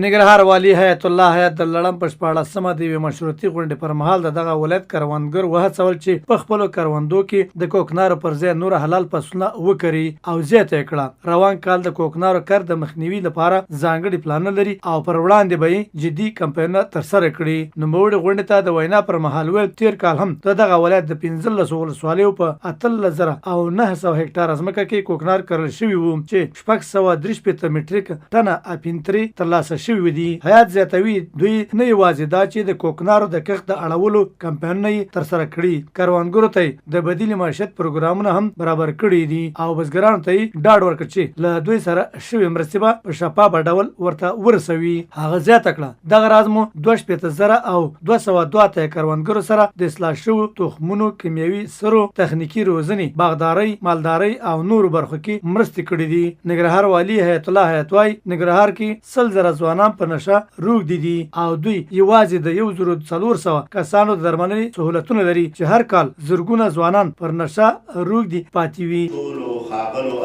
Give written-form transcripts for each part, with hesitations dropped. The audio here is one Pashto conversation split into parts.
ننګرهار والي حیات الله حیات د لړم په 14مه د یوې مشروطي غونډې پر مهال د دغه ولایت کروندګر وهڅول چې په خپلو کروندو کې د کوکنارو پر ځای نور حلال فصلونه وکري او زیاته یې کړه. روان کال د کوکنارو کر د مخنیوي لپاره ځانګړي پلانونه لري او پر وړاندې به یې جدي کمپاینونه ترسره کړي. نوموړي غونډې ته د وینا پر مهال ویل تیر کال هم د دغه ولایت د 15 ولسوالیو په 18,900 هکټار ځمکه کې کوکنار کرل شوي وو چې 643 میټریک ټنه اپینتري ترلاسه شوي دي. حیات زیاتوي دوی نه یوازې دا چې د کوکنارو د کښت د اړولو کمپاینونه یې ترسره کړي، کروندګرو ته د بدیل معیشت پروګرامونه هم برابر کړي دي او بزګرانو ته یې ډاډ ورکړ چې له دوی سره شوې مرستې به په شفافه ډول ورته ورسوي. هغه زیاته کړه دغه راز مو 280,000 او 202 کروندګرو سره د اصلاح شوو تخمونو، کیمیاوي سرو، تخنیکي روزنې، باغدارۍ، مالدارۍ او نورو برخو کې مرستې کړي دي. ننګرهار والي حیات الله حیات وایي ننګرهار کې 100,000 ځوانان په نشه روږدي دي او دوی یوازې د 1,400 کسانو د درملنې سهولتونه لري چې هر کال زرګونه ځوانان پر نشه روږدي پاتې وي.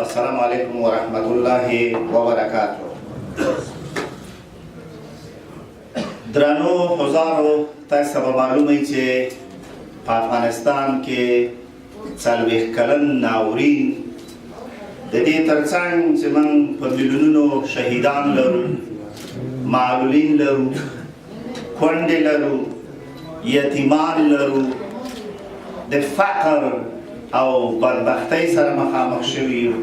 السلام علیکم ورحمت الله وبرکاته. درنو حضارو، تاسو به معلومه چې په افغانستان کې 40 کلن ناورین د دې ترڅنګ چې موږ په میلیونونو شهیدان لرو، معلولین لرو، کونډې لرو، یتیمان لرو، د فقر او بدبختۍ سره مخامخ شوي یو،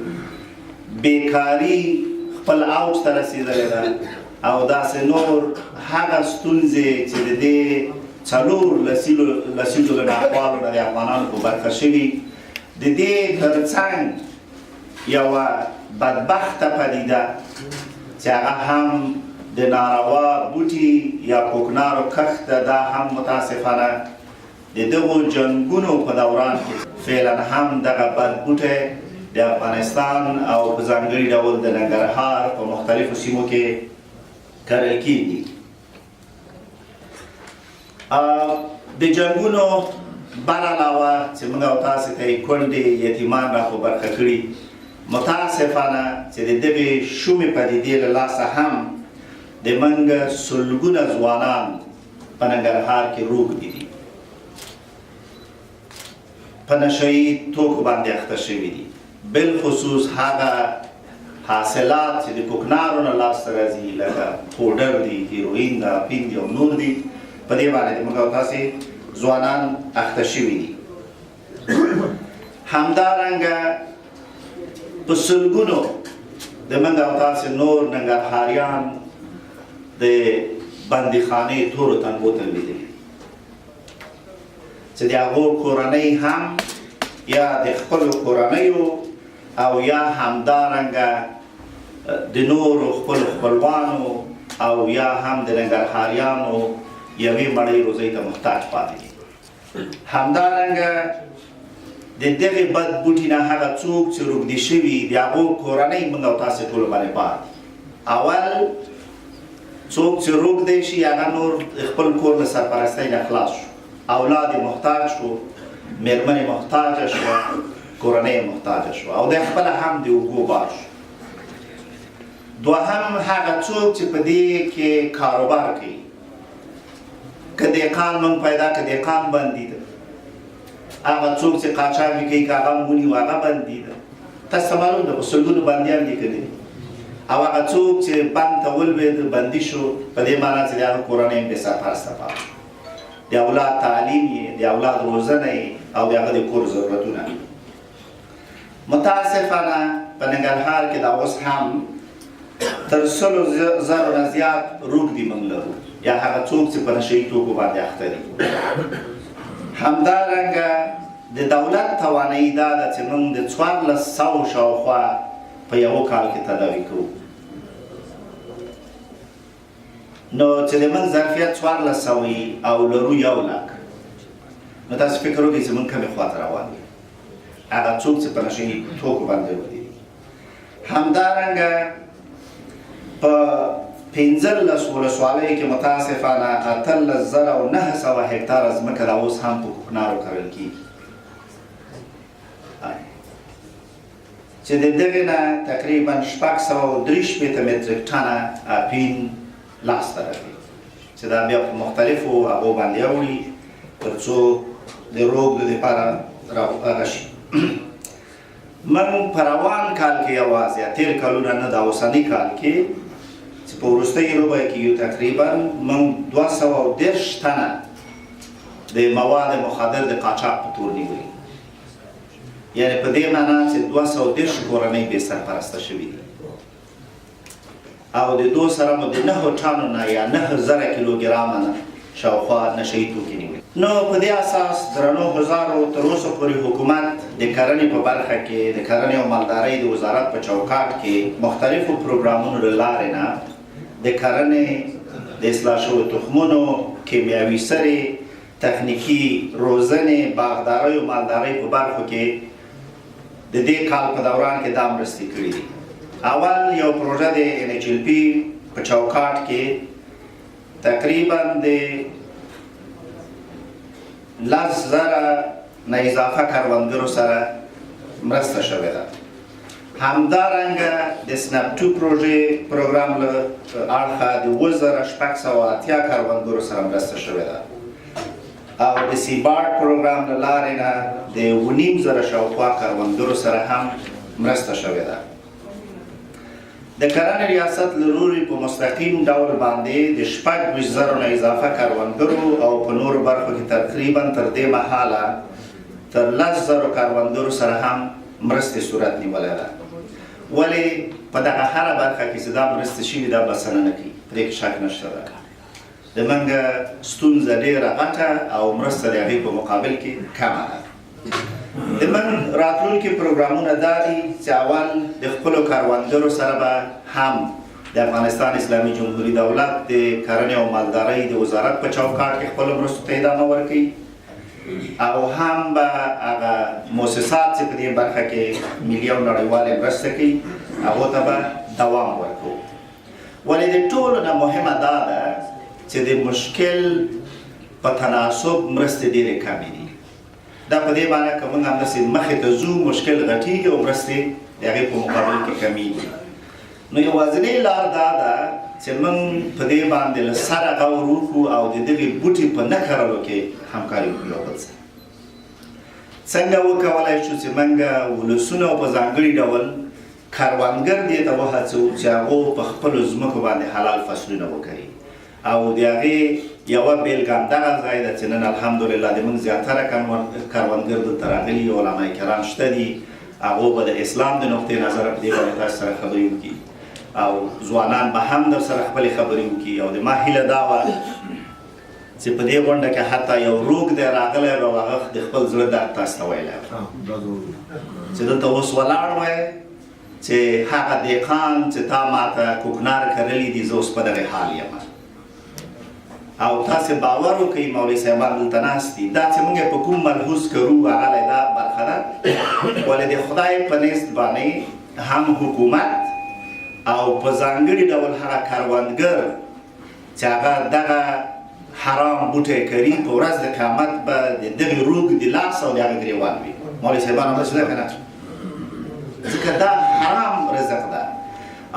بیکاري خپل اوج ته رسېدلې ده او داسې نور هغه ستونزې چې د دې 4 لسیزو له ناخوالو نه د افغانانو په برخه شوي، د دې ترڅنګ یوه بدبخته پدیده چې هغه هم د ناروا بوټي یا کوکنارو کښت ده، دا هم متاسفانه د دغو جنګونو په دوران کې فعلا هم دغه بد بوټی د افغانستان او په ځانګړي ډول د ننګرهار په مختلفو سیمو کې کرل کېږي. د جنګونو بر علاوه چې موږ او تاسې ته یې کونډې، یتیمان را په برخه کړي، متاسفانه چې د دغې شومې پدیدې له لاسه هم د منګ سلګونه ځوانان په ننګرهار کې روږدي دي، په نشهیي توکو باندې اخته شوي دي، بالخصوص هغه حاصلات چې د کوکنارو نه لاسته راځي لکه پوډر دي، هیروین ده، افین دي او نور دي، په دې باندې موږ او تاسې ځوانان اخته شوي دي. همدارنګه په سلګونو د موږ او تاسې نور ننګرهاریان د بندیخانې تورو تنګو ته لوېدلي چې د هغو کورنۍ هم یا د خپلو کورنیو او یا همدارنګه د نورو خپلو خپلوانو او یا هم د ننګرهاریانو یوې مړۍ روزۍ ته محتاج پاتې دي. همدارنګه د دغې بد بوټي نه هغه څوک چې روږدي شوي د هغو کورنۍ موږ او تاسې ټولو باندې بار دي. اول څوک چې روږدی شي هغه نور خپل کور له سرپرستۍ نه خلاص شو، اولاد یې محتاج شو، میرمن یې محتاجه شوه، کورنۍ یې محتاجه شوه او دی خپله هم د اوږو بار شو. دوهم هغه څوک چې په دې کې کاروبار کوي، که دهقان موږ پیدا که دهقان بندي ده، هغه څوک چې قاچاقي کوي که هغه ونیو هغه بندي ده. تاسو ته معلوم ده په سلګونو بندیان لیکلي او هغه څوک چې بند ته ولوېد بندي شو، په دې معنا چې د هغه کورنۍ هم بې سرپرسته پاتې شو، د اولاد تعلیم یې، د اولاد روزنه یې او د هغه د کور ضرورتونه. متاسفانه په ننګرهار کې دا اوس هم تر 100,000 نه زیات روږدي موږ لرو یا هغه څوک چې په نشهیي توکو باندې اخته دي. همدارنګه د دولت توانایي دا ده چې موږ د 1400 شاوخوا په یو کال کې تداوي کوو، نو چې د موږ ظرفیت 1400 وي او لرو 100,000، نو تاسو فکر وکړئ چې موږ کومې خواته روان یو، هغه څوک چې په نشهیي توکو باندې روږدي دي. همدارنګه په 15 ولسوالیو کې متاسفانه 18,900 هکټاره ځمکه دا اوس هم په کوکنارو کرل کېږي چې د دغې نه تقریبا 643 میټریک ټنه اپین لاسته راغلي چې دا بیا په مختلفو هغو باندې اوړي تر څو د روغ د دپاره هغه شي. من په روان کال کې یوازې تېر کلونه نه دا اوسني کال کې چې په وروستیو روبه کې یو تقریبا من 230 تنه د مواد مخدر د قاچاق په تور نیولي، یعنې په دې معنا چې 230 کورنۍ بې سرپرسته شوي دي او د دو سره مو د 9 ټنو نه یا 9000 کیلوګرامه نه شاوخوا نشهیي توکي نیولي. نو په دې اساس درنو هزارو تر اوسه پورې حکومت د کرنې په برخه کې د کرنې او مالدارۍ د وزارت په چوکاټ کې مختلفو پروګرامونو له لارې نه د کرنې د اصلاح شویو تخمونو، کیمیاوي سرې، تخنیکي روزنې، باغدارۍ او مالدارۍ په برخو کې د دې کال په دوران کې دا مرستې کړي دي. اول یو پروژه د NHLP په چوکاټ کې تقریبا د 10,000 نه اضافه کروندګرو سره مرسته شوې ده. همدارنګه د سنپ 2 پروګرام له اړخه د 2680 کروندګرو سره مرسته شوې ده او د سیبارډ پروګرام له لارې نه د 9,500 شاوخوا کروندګرو سره هم مرسته شوې ده. د کرنې ریاست له لوري په مستقیم ډول باندې د 26,000 نه اضافه کروندګرو او په نورو برخو کې تقریبا تر دې مهاله تر 10,000 کروندګرو سره هم مرستې صورت نیولی ده. ولې په دغه هره برخه کې چې دا مرستې شوي دا بسنه نه کوي، پرې کې شک نشته ده. زموږ ستونزه ډېره غټه او مرسته د هغې په مقابل کې کمه ده. زموږ راتلونکي پروګرامونه دا دي چې اول د خپلو کروندګرو سره به هم د افغانستان اسلامي جمهوري دولت د کرنې او مالدارۍ د وزارت په چوکاټ کې خپلو مرستو ته ادامه ورکوي او هم به هغه مؤسسات چې په دې برخه کې ملي او نړیوالې مرسته کوي هغو ته به دوام ورکوو. ولې د ټولو نه مهمه دا ده چې د مشکل په تناسب مرستې ډېرې کمې دي. دا په دې معنی که موږ همداسې مخې ته ځو مشکل غټېږي او مرستې د هغې په مقابل کې کمیږي. نو یوازینۍ لار دا ده چې موږ په دې باندې له سره غور وکړو او د دغې بوټي په نه کرلو کې همکاري وکړو یو بل سره. څنګه وکولی شو چې موږ ولسونه په ځانګړي ډول کروندګر دې ته وهڅوو چې هغو په خپلو ځمکو باندې حلال فصلونه وکړي او د هغې یوه بېلګه همدغه ځای ده چې نن الحمدلله د موږ زیاتره کروندګر دلته راغلي علما کرام شته دي، هغو به د اسلام د نقطې نظره په دې باندې تاسو سره خبرې وکړي او ځوانان به هم در سره خپلې خبرې وکړي. او د ما هیله دا وه چې په دې غونډه کې حتی یو روږ دی راغلی او هغه د خپل زړه درد تاسو ته ویلی چې دلته اوس ولاړ وی چې هغه دهقان چې تا ماته کوکنار کرلی دي زه اوس په دغې حال یم او تاسې باور وکړئ مولوي صاحبان دلته ناست دي دا چې موږ په کوم ملحوظ کرو هغه لی دا برخه ده. ولې د خدای په نزد باندې هم حکومت او په ځانګړي ډول هغه کروندګر چې هغه دغه حرام بوټی کري په ورځ د قیامت به د دغې روږ د لاس او د هغه ګریوان وي. مولوي صاحبان همداسې ده که نه؟ ځکه دا حرام رزق ده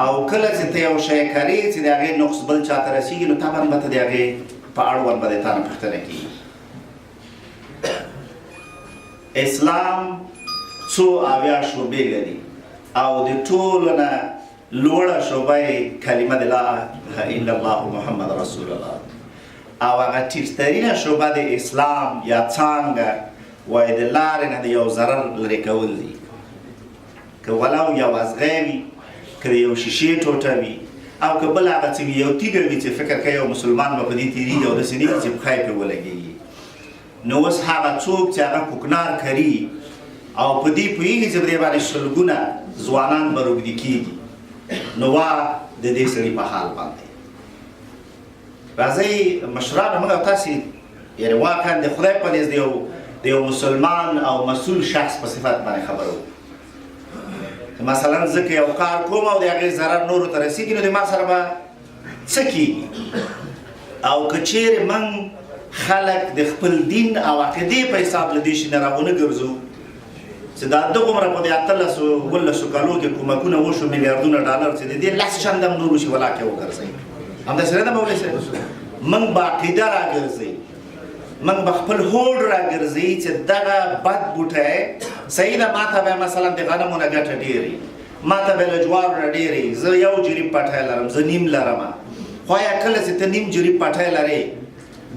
او کله چې ته یو شی کرې چې د هغې نقص بل چاته رسېږي نو طبعا به ته د هغې په اړوند به د تا نه پوښتنه کېږي. اسلام څو اویا شعبې لري او د ټولو نه لوړه شعبه یې کلمه د لا اله الا الله محمد رسول الله او هغه ټیټترینه شعبه د اسلام یا څانګه وایي د لارې نه د یو ضرر لرې کول دي. که ولو یو ازغی وي، که د یو شیشې ټوټه وي او که بل هغه څه وي یو تیږه وي چې فکر کوي یو مسلمان به په دې تېرېږي او داسې نه وي چې پښه یې پرې ولګېږي. نو اوس هغه څوک چې هغه کوکنار کري او په دې پوهېږي چې په دې باندې شلګونه ځوانان به روږدي کېږي نو واه د دې سړي په حال باندې. راځئ مشرانو موږ او تاسې یعنې واقعا د خدای په نزد د یو مسلمان او مسؤل شخص په صفت باندې خبره وکړو. مثلا زه که یو کار کوم او د هغې ضرر نورو ته رسېږي نو د ما سره به څه کېږي او که چیرې موږ خلک د خپل دین او عقیدې په حساب له دې شي نه راونه ګرځو چې دا دغومره په دې 18-19 کالو کې کومکونه وشو میلیاردونه ډالر چې د دې لس چنده هم نور وشي ولاکې وګرځوي همداسې نه ده مولوي صاحب موږ باقاعده راګرځئ موږ به خپل هوډ راګرځئ چې دغه بد بوټی صحیح ده ما ته به مثلا د غنمو نه ګټه ډېرې ما ته به له جوارو نه ډېرې زه یو جریب پټی لرم زه نیم لرم خو یا کله چې ته نیم جریب پټی لرې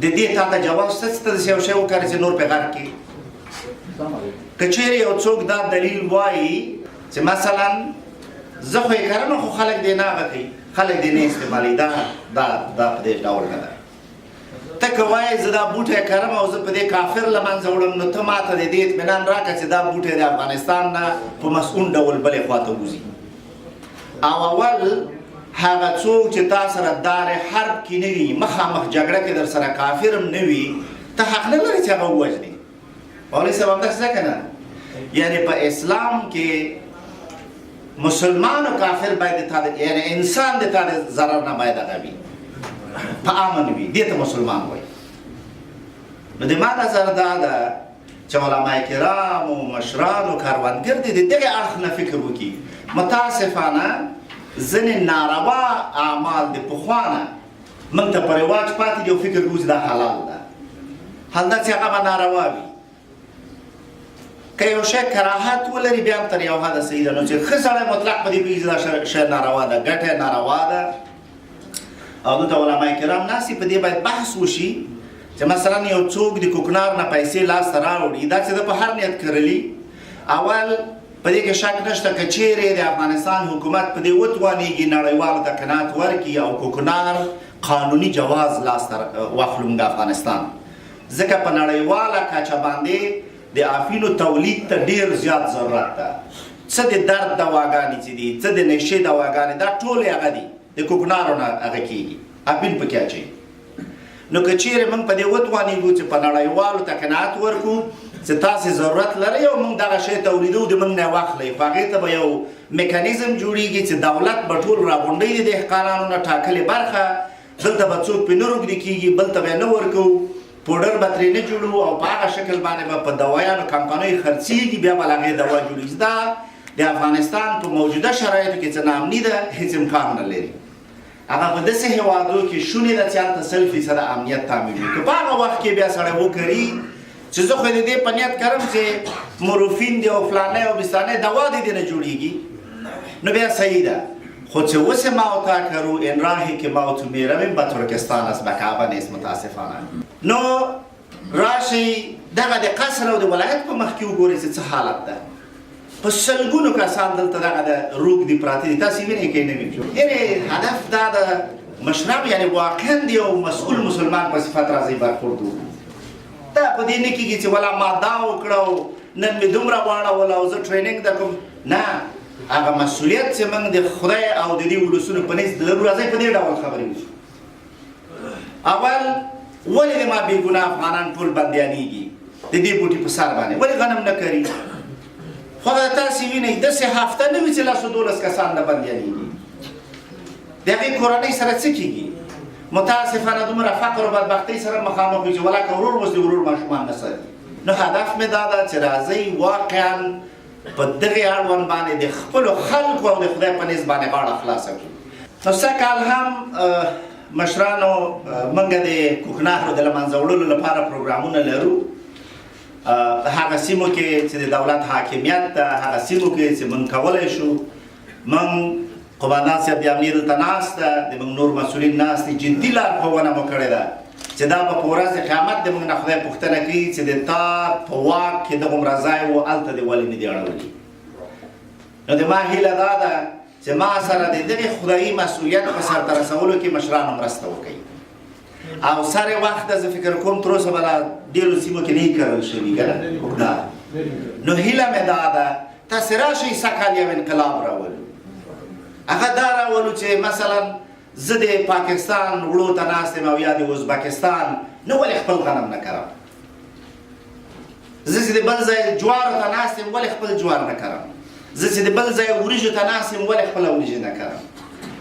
د دې تا ته جواب شته چې ته داسې یو شی وکړې چې نور پرې غرق کړي که چیرې یو څوک دا دلیل وایي چې مثلا زه خو یې کرم خو خلک دې نه هغه کوي خلک دې نه استعمالوي دا په دې ډول نه ده ته که وایې زه دا بوټی کرم او زه په دې کافر له منځه وړم نو ته ما ته د دې اطمینان راکړه چې دا بوټی د افغانستان نه په مسؤون ډول بلې خوا ته وځي او اول هغه څوک چې تا سره دار حرب کې نه وي مخامخ جګړه کې در سره کافر هم نه وي ته حق نه لرې چې هغه ووژنې مولوي صاحب همداسې ده که نه یعنې په اسلام کې مسلمان او کافر باید د تا یعنې انسان د تا د ضرر نه باید هغه وي په امن وي دې ته مسلمان وایي نو د ما نظر دا ده چې علما کرام او مشران او کاروانګر دې د دغې اړخ نه فکر وکړي متاسفانه ځینې ناروا اعمال د پخوا نه موږ ته په رواج پاتې دي او فکر کوو چې دا حلال ده حال دا چې هغه به ناروا وي که یو شی کراهت ولري بیا هم تر یو حده صحیح ده نو چې ښه سړی مطلق په دې پوهېږي چې دا شی ناروا ده ګټه ناروا ده او دلته علما کرام ناستي په دې باید بحث وشي چې مثلا یو څوک د کوکنار نه پیسې لاسته راوړي دا چې ده په هر نیت کرلي اول په دې کې شک نشته که چیرې د افغانستان حکومت په دې وتوانېږي نړیوالو ته قناعت ورکړي او کوکنار قانوني جواز لاسته واخلو موږ افغانستان ځکه په نړیواله کچه باندې د افینو تولید ته ډېر زیات ضرورت ده څه د درد دواګانې چې دي څه د نشې دواګانې دا ټولې هغه دي د کوکنارو نه هغه کېږي افین پکې اچوي نو که چیرې موږ په دې وتوانېږو چې په نړیوالو ته قناعت ورکړو چې تاسې ضرورت لرئ او موږ دغه شی تولیدو د موږ نه واخلئ په هغې ته به یو میکانیزم جوړېږي چې دولت به ټول راغونډوي د دهقانانو نه ټاکلې برخه دلته به څوک پرې نه روږدي کېږي بل ته به یې نه ورکوو پوډر به ترې نه جوړو او په هغه شکل باندې به په دوایانو کمپنیو خرڅېږي بیا به له هغې دوا جوړېږي دا د افغانستان په موجوده شرایطو کې چې ناامني ده هېڅ امکان نه لري هغه په داسې هېوادو کې شونې ده چې هلته 100% امنیت تامین وي که په هغه وخت کې بیا سړی وکړي چې زه خو د دې په نیت کرم چې مورفین دی او فلانی او بستانی دوا د دې نه جوړېږي نو بیا صحیح ده خود چه وسه ما و تا کرو این راهی که ما و تو میرویم به ترکستان است به کعبه نیست متاسفانه نو راشی دغه د قصر او د ولایت په مخ کې وګورئ چې څه حالت ده په سلګونو کسان دلته دغه د روږ دي پراته دي تاسې وینئ که نه وینئ یعنې هدف دا د مشرب یعنې واقعا د یو مسؤل مسلمان په صفت راځي برخورد وکړو دا په دې نه کېږي چې ولا ما دا وکړه نن مې دومره واړول او زه ټریننګ در کوم نه هغه مسؤلیت چې موږ د خدای او د دې ولسونو په نس لرو راځئ په دې ډول خبرې وشو اول ولې د ما بېګناه افغانان ټول بندیانېږي د دې بوټي په سر باندې ولې غنم نه کري خو تاسې وینئ داسې هفته نه وي چې 112 کسان نه بندیانېږي د هغې کورنۍ سره څه کېږي متاسفانه دومره فقر او بدبختۍ سره مخامخ وي چې ولا که ورور اوس د ورور ماشومان نه ساتي نو هدف مې دا ده چې راځئ واقعا په دغې اړوند باندې د خپلو خلکو او د خدای په نیز باندې غاړه خلاصه کړو نو سږکال هم مشرانو موږ د کوکنارو د له منځه وړلو لپاره پروګرامونه لرو هغه سیمو کې چې د دولت حاکمیت ده هغه سیمو کې چې موږ کولی شو موږ قومندان صاحب د امنیې دلته ناست ده د موږ نور مسؤلین ناست دي جدي لارښوونه مو کړې ده چې دا به په ورځ د قیامت د موږ نه خدای پوښتنه کوي چې د تا په واک کې دغومره ځای و هلته دې ولې نه دي اړولي نو د ما هیله دا ده چې ما سره د دغې خدایي مسؤلیت په سرته رسولو کې مشرانو مرسته وکوي او سر وخت زه فکر کوم تر اوسه به لا ډېرو سیمو کې نه وي کرل شوي که نه نو هیله مې دا ده تاسې راشئ سږکال یو انقلاب راولو هغه دا راولو چې مثلا زه د پاکستان وړو ته ناست یم او یا د ازبکستان نو ولې خپل غنم نه کرم زه چې د بل ځای جوارو ته ناست یم ولې خپل جوار نه کرم زه چې د بل ځای وریژو ته ناست یم ولې خپله وریژې نه کرم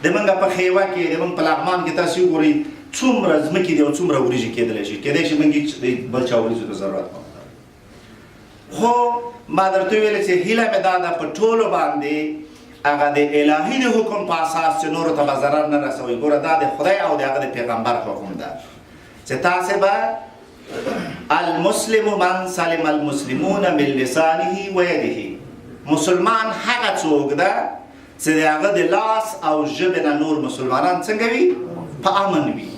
د موږ په خیوه کې د موږ په لغمان کې تاسې وګورئ څومره ځمکې دي او څومره وریژې کېدلی شي کېدی شي موږ د بل چا وریژو ته ضرورت نه خو ما درته وویل چې هیله مې دا ده په ټولو باندې هغه د الهي د حکم په اساس چې نورو ته به ضرر نه رسوي. ګوره دا د خدای او د هغه د پیغمبر حکم ده چې تاسې به المسلم من سلم المسلمون من لسانه و یده. مسلمان هغه څوک ده چې د هغه د لاس او ژبې نه نور مسلمانان څنګه وي؟ په امن وي.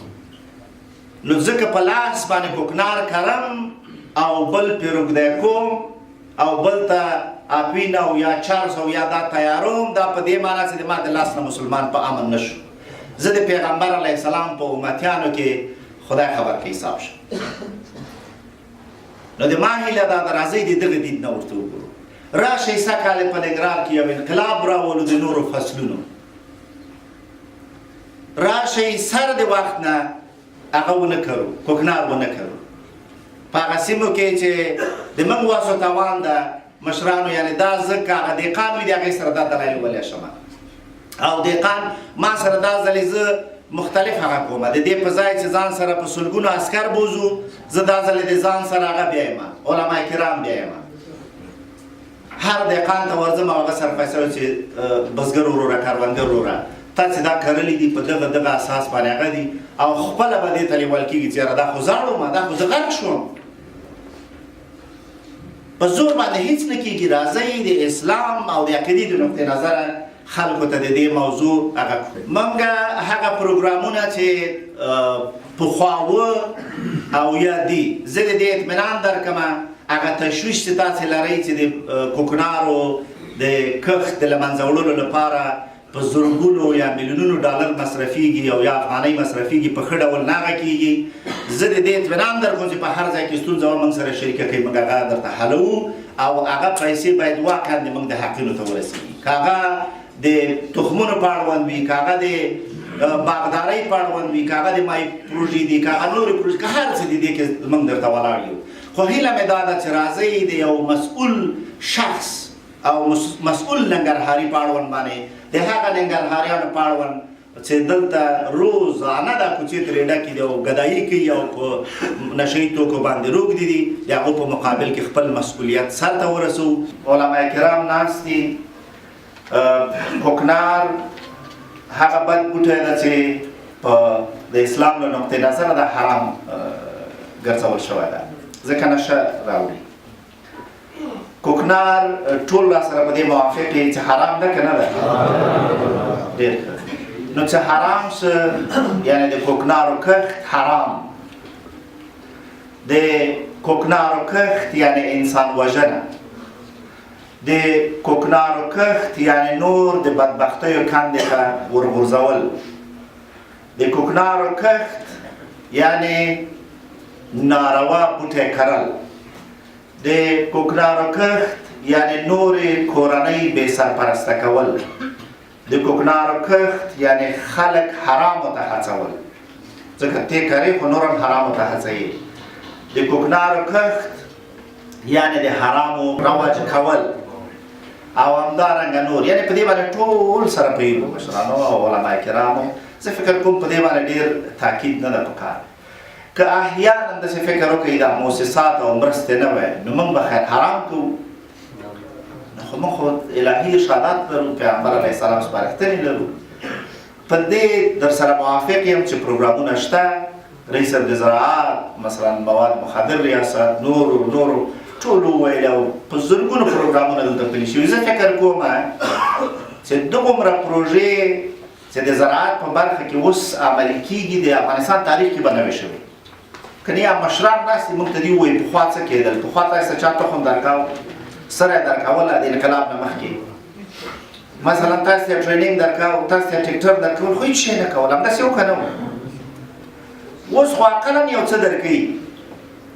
نو ځکه په لاس باندې کوکنار کرم او بل پې روږدی کوم او بل ته اپین او یا چارس او یا دا تیاروم، دا په دې معنا چې د ما د لاس نه مسلمان په امن نشو. زه د پیغمبر علیه السلام په امتیانو کې خدای خبر کې حساب شم. نو د ما هیله دا ده راځئ د دغه دید نه ورته وګورو. راشئ سږکال په ننګرهار کې یو انقلاب راولو د نورو فصلونو. راشئ سر د وخت نه هغه ونه کرو، کوکنار ونه کرو. په هغه سیمو کې چې د موږ واسو توان ده مشرانو، یعنې دا ځکه هغه دهقان وي د هغې سره دا دلایل ولی شم او دهقان ما سره دا ځلې زه مختلف هغه کومه د دې په ځای چې ځان سره په سلګونو عسکر بوزو، زه دا ځلې د ځان سره هغه بیایم، علما کرام بیایم. هر دهقان ته ورځم او هغه سره فیصله چې بزګر وروره، کروندګر وروره، تا چې دا کرلي دي په دغه اساس باندې هغه دي او خپله به دې ته لیول کېږي چې یاره دا خو زاړو ما، دا خو زه غرق شوم. په زور باندې هیڅ نه کېږي. راځئ د اسلام او د عقیدې د نقطې نظره خلکو ته د دې موضوع هغه کړو. موږ هغه پروګرامونه چې پخوا وه او یا دي، زه د دې اطمینان درکړمه هغه تشویش چې تاسې لرئ چې د کوکنارو د کښت د له منځه وړلو لپاره په زرګونو یا میلیونونو ډالر مصرفیږي او یا افغانۍ مصرفیږي، په ښه ډول نه هغه کېږي. زه د دې اطمینان درکوم چې په هر ځای کې ستونزه وه موږ سره شریکه کوي، موږ هغه درته حلوو او هغه پیسې باید واقعا د موږ د حقینو ته ورسېږي. که هغه د تخمونو په اړوند وي، که هغه د باغدارۍ په اړوند وي، که هغه د مای پروژې دي، که هغه نورې پروژې، که هر څه دي دې کې موږ درته ولاړ یو. خو هیله مې دا ده چې راځئ د یو مسؤل شخص او مسؤل ننګرهاري په اړوند باندې د هغه ننګرهاریانو په اړوند چې دلته روزانه دا کوڅې ترې ډکې دي او ګدایي کوي او په نشهیي توکو باندې روږدي دي، د هغو په مقابل کې خپل مسؤلیت سرته ورسوو. علما کرام ناست دي. کوکنار هغه بد بوټی ده چې په د اسلام له نقطې نظره د حرام ګرځول شوی ده، ځکه نشه راوړي. کوکنار ټول را سره په دې موافق یې چې حرام ده که نه ده؟ ډېر ښه. نو چې حرام څه یعنې د کوکنارو کښت حرام، د کوکنارو کښت یعنې انسان وژنه، د کوکنارو کښت یعنې نور د بدبختیو کندې ته ورغورځول، د کوکنارو کښت یعنې ناروا بوټی کرل، د کوکنارو کښت یعنې نورې کورنۍ بې سرپرسته کول، د کوکنارو کښت یعنې خلک حرامو ته هڅول، ځکه تی کرې خو نور هم حرامو ته هڅوي. د کوکنارو کښت یعنې د حرامو رواج کول او همدارنګه نور، یعنې په دې باندې ټول سره پوهېږو مشرانو او علما کرامو. زه فکر کوم په دې باندې ډېر تاکید نه ده پکار. که احیانا داسې فکر وکړئ دا مؤسسات او مرستې نه وای نو موږ به خیر حرام کوو. خو موږ خو الهي ارشادات لرو، پیغمبر علیه السلام سپارښتنې لرو. په دې در سره موافق یم چې پروګرامونه شته، رئیس د زراعت مثلا مواد مخدر ریاست نورو ټولو وویل او په زرګونو پروګرامونه دلته پلي شوي. زه فکر کوم چې دغومره پروژې چې د زراعت په برخه کې اوس عملي کېږي د افغانستان تاریخ کې به نه وي شوي. کنی یا مشران ناست دي موږ ته دي ووایي پخوا څه کېدل، پخوا تاسې چا تخم درکاو، سره یې درکوله د انقلاب نه مخکې، مثلا تاسې ته ټرینینګ درکاو، تاسې ته ټیکټر درکول، خو هېڅ شی نه کول، همداسې و که نه و. اوس خو اقلا یو څه درکوي،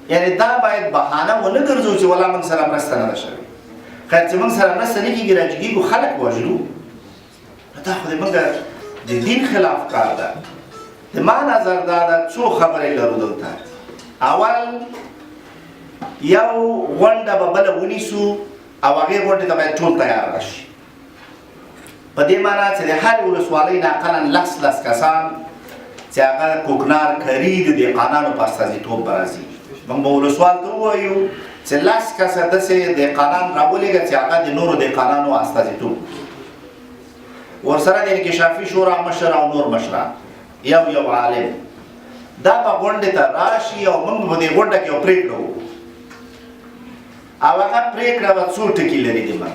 یعنې دا باید بهانه ونه ګرځو چې والله موږ سره مرسته نه ده شوې. خیر چې موږ سره مرسته نه کېږي راجګېږو، خلک وژنو، دا خو د موږ د دین خلاف کار ده. د ما نظر دا ده څو خبرې لرو دلته. اول یو غونډه به بله ونیسو او هغې غونډې ته باید ټول تیار راشي، په دې معنا چې د هر ولسوالۍ نه اقلا لس کسان چې هغه کوکنار کري د دهقانانو په استازیتوب به راځي. موږ به ولسوال ته ووایو چې 10 کسه داسې دهقانان راولېږه چې هغه د نورو دهقانانو استازیتوب. ورسره د انکشافي شورا مشر او نور مشران یو عالم دا په غونډې ته راشي او موږ په دې غونډه کې یو پرېکړه وکړو او هغه پرېکړه به څو ټکي لري د من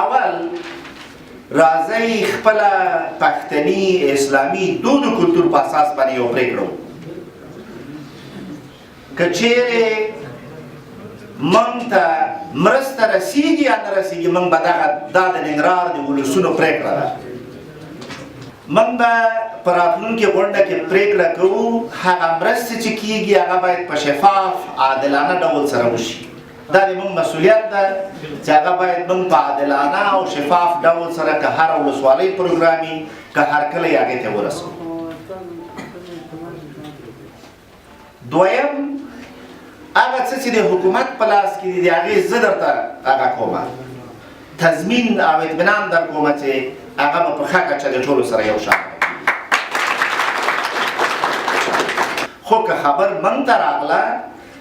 اول راځئ خپله پښتني اسلامي دود و کلتور په اساس باندې یو پرېکړه وکړو که چیرې موږ ته مرسته رسیږي یا نه رسیږي موږ به دا د ننګرهار د ولسونو پرېکړه ده موږ به په راتلونکې غونډه کې پرېکړه کوو هغه مرستې چې کیږي هغه باید په شفاف عادلانه ډول سره وشي دا د موږ مسؤلیت ده چې هغه باید موږ په عادلانه او شفاف ډول سره که هر ولسوالۍ پروګرامي که هر کلی هغې ته ورسوو دویم هغه څه چې د حکومت په لاس کې دي د هغې زه درته هغه کومه تضمین او اطمینان در کومه چې هغه به په ښه کچه د ټولو سره یو شان خو که خبر موږ ته راغله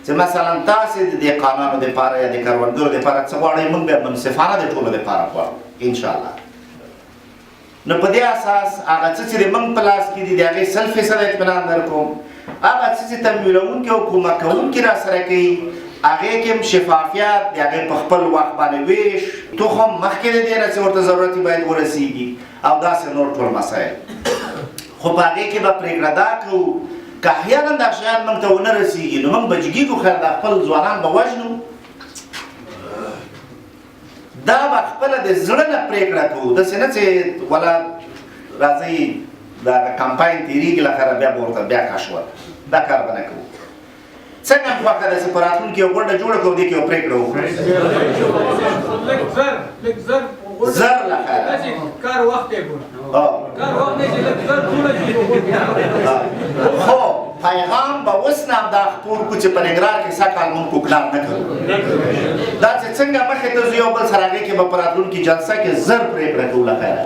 چې مثلا تاسې د دهقانانو دپاره یا د کروندګرو دپاره څه غواړئ موږ بیا منصفانه د ټولو دپاره غواړو انشاءالله نو په دې اساس هغه څه چې د موږ په لاس کې دي د هغې 100% اطمینان در کوم هغه څه چې تمویلونکي او کومک کوونکي را سره کوي هغې کې هم شفافیت د هغې په خپل وخت باندې ویش تخم مخکې د دې نه چې ورته ضرورت باید ورسیږي او داسې نور ټول مسایل خو په هغې کې به پرېکړه دا کوو که احیانا دا شیان موږ ته ونه رسیږي نو موږ به جګېږو خیر دا خپل ځوانان به وژنو دا به خپله د زړه نه پرېکړه کوو داسې نه چې ولا راځئ دا کمپاین تېرېږي لخره بیا به ورته بیا کاشول دا کار به نه کوو څنګه هم خوښه ده چې په راتلونکي یو غونډه جوړه کړو دې کې یو پرېکړه وکړو زر لخره کار وخت یې ګوره کار وخت نه چې لږ زر خو پیغام به اوس نه همدا خپور کړو چې په ننګرهار کې سږ کال موږ کوکنار نه کوو دا چې څنګه مخې ته ځو یو بل سره هغې کې به په راتلونکي جلسه کې زر پرېکړه کوو لخره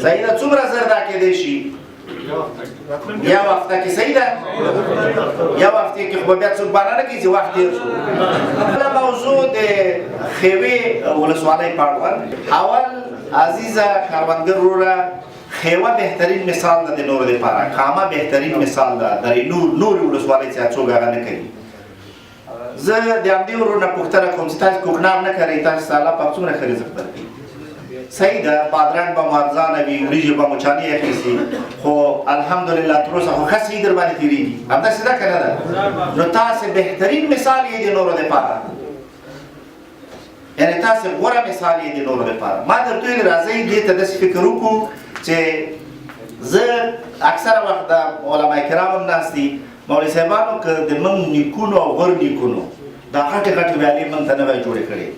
صحیح ده څومره زر دا کېدی شي یو هفته کې صحیح ده یو هفته کې خو بیا څوک بانه نه کوي چې وخت تېر شو بله موضوع د خیوې ولسوالۍ په اړوند اول عزیزه کروندګر وروره خیوه بهترین مثال ده د نورو دپاره کامه بهترین مثال ده درې نورې ولسوالۍ چې څوک هغه نه کوي زه د همدې ورور نه پوښتنه کوم چې تاسې کوکنار نه کرئ تاسې ساله په څومره ښه رزق درکوي صحیح ده بادرنګ به مو ارزانه وي وریجې به مو چانې اخیستي خو الحمدلله تر اوسه خو ښه صحیح در باندې تېرېږي همداسې ده که نه ده نو تاسې بهترین مثال یې د نورو دپاره یعنې تاسې غوره مثال یې د نورو دپاره ما درته ویل راځئ دې ته داسې فکر وکړو چې زه اکثره وخت د علما کرام هم ناست دي مولوي صاحبانو که د موږ نیکونو او غر نیکونو دا غټې غټې ویالې موږ ته نه وای جوړې کړې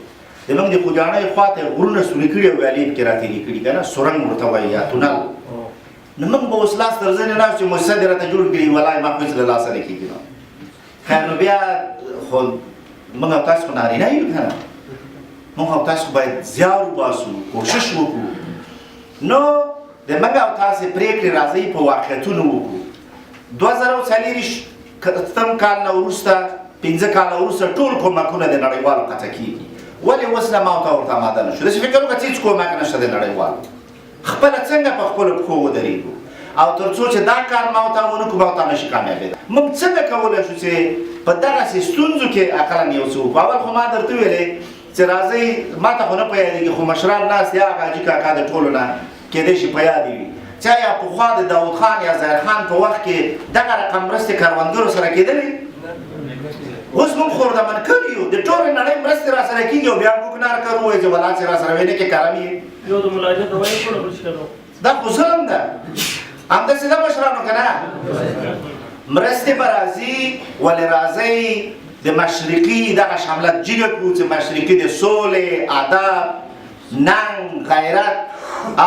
د موږ د خوږاڼۍ خواته غرونه سوري کړي او ویالې پکې راتېرې کړي که نه سرنګ ورته وایي یا تونل نو موږ به اوس لاس تر ځینې ناست چې مؤسسه دې راته جوړ کړي والله ما خو هېڅ له لاسه نه کېږي نو خیر نو بیا خو موږ او تاسو خو نارینه یو که نه موږ او تاسو باید زیار وباسو کوشش وکړو نو د موږ او تاسې پرېکړې راځئ په واقعیتونو وکړو 2024 کال نه وروسته 15 کاله وروسته ټول کومکونه د نړیوالو قطع کېږي ولې اوس نه ما ورته آماده نه شو داسې فکر وکړه چې هېڅ کومک نشته د نړیوالو خپله څنګه په خپلو پښو ودرېږو او تر څو چې دا کار ما ورته ونه کړو ما ورته نشي کامیابېدی موږ څنګه کولی شو چې په دغسې ستونزو کې اقلا یو څه وکړو اول خو ما درته ویلې چې راځئ ما ته خو نه په یادېږي خو مشران ناست دي هغه حاجي کاکا د ټولو نه کېدی شي په یاد وي چې آیا پخوا د داود خان یا ظاهر خان په وخت کې دغه رقم مرستې کروندګرو سره کېدلې اوس موږ خوردمن کړي یو د ټولې نړۍ مرستې را سره کېږي او بیا کوکنار کرو وایي چې ولا چې را سره وینې کې کارم یې دا خو ظلم ده همداسې ده مشرانو که نه مرستې به راځي ولې راځئ د مشرقي دغه شملت جګه کړو چې مشرقي د سولې ادب ننګ غیرت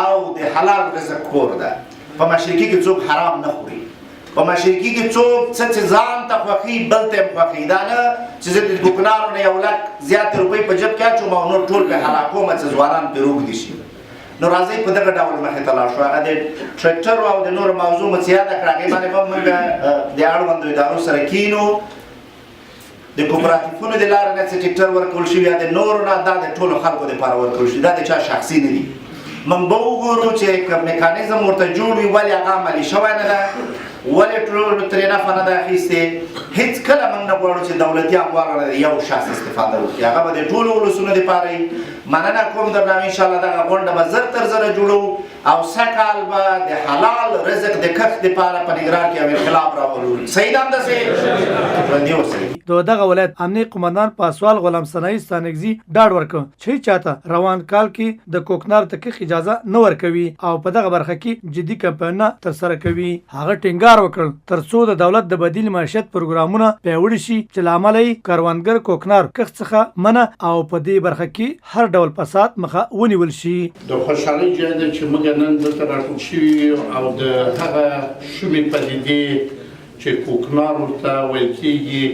او د حلال رزق کور ده په مشرقي کې څوک حرام نه خوري په مشرقي کې څوک څه چې ځان ته خوښي بل ته هم خوښي دا نه چې زه د کوکنارو نه 1 لک زیاتې روپۍ په جب کې اچوم او نور ټول پرې هلاکوم چې ځوانان پرې روږدي شي نو راځئ په دغه ډول مخې ته لاړ شو هغه د ټریکټرو او د نورو موضوع مو چې یاده کړه هغې باندې به موږ د اړوندو ادارو سره کینو د کوپراتیفونو د لارې نه چې ټریکټر ورکول شوي یا د نورو نه دا د ټولو خلکو دپاره ورکول شوي دا د چا شخصي نه دي موږ به وګورو چې کوم میکانیزم ورته جوړ وي ولې هغه عملي شوی نه ده ولې ټولو ترې نفع نه ده اخیستې هېڅ کله موږ نه غواړو چې دولتي اموال د یو شخص استفاده وکړي هغه به د ټولو ولسونو دپاره وي مننه کوم درنه انشاءالله دغه غونډه به زر تر زره جوړو او سږ کال به د حلال رزق د کښت دپاره په ننګرهار کې یو انقلاب راولو صحیح ده همداسې ژوندي اوسئ د دغه ولایت امنیه قمندان پاسوال غلام ثنایی ستانکزي ډاډ ورکړ چې چاته روان کال کې د کوکنار د کښت اجازه نه ورکوي او په دغه برخه کې جدي کمپاینونه ترسره کوي هغه ټینګار وکړ ترڅو د دولت د بدیل معیشت پروګرامونه پیاوړي شي چې له امله یې کروندګر کوکنار کښت څخه منع او په دې برخه کې هر ډول فساد مخه ونیول شي د خوشحالۍ ځای دی چې موږ نن دلته راټول شوي او د هغه شومې پدیدې چې کوکنار ورته ویل کېږي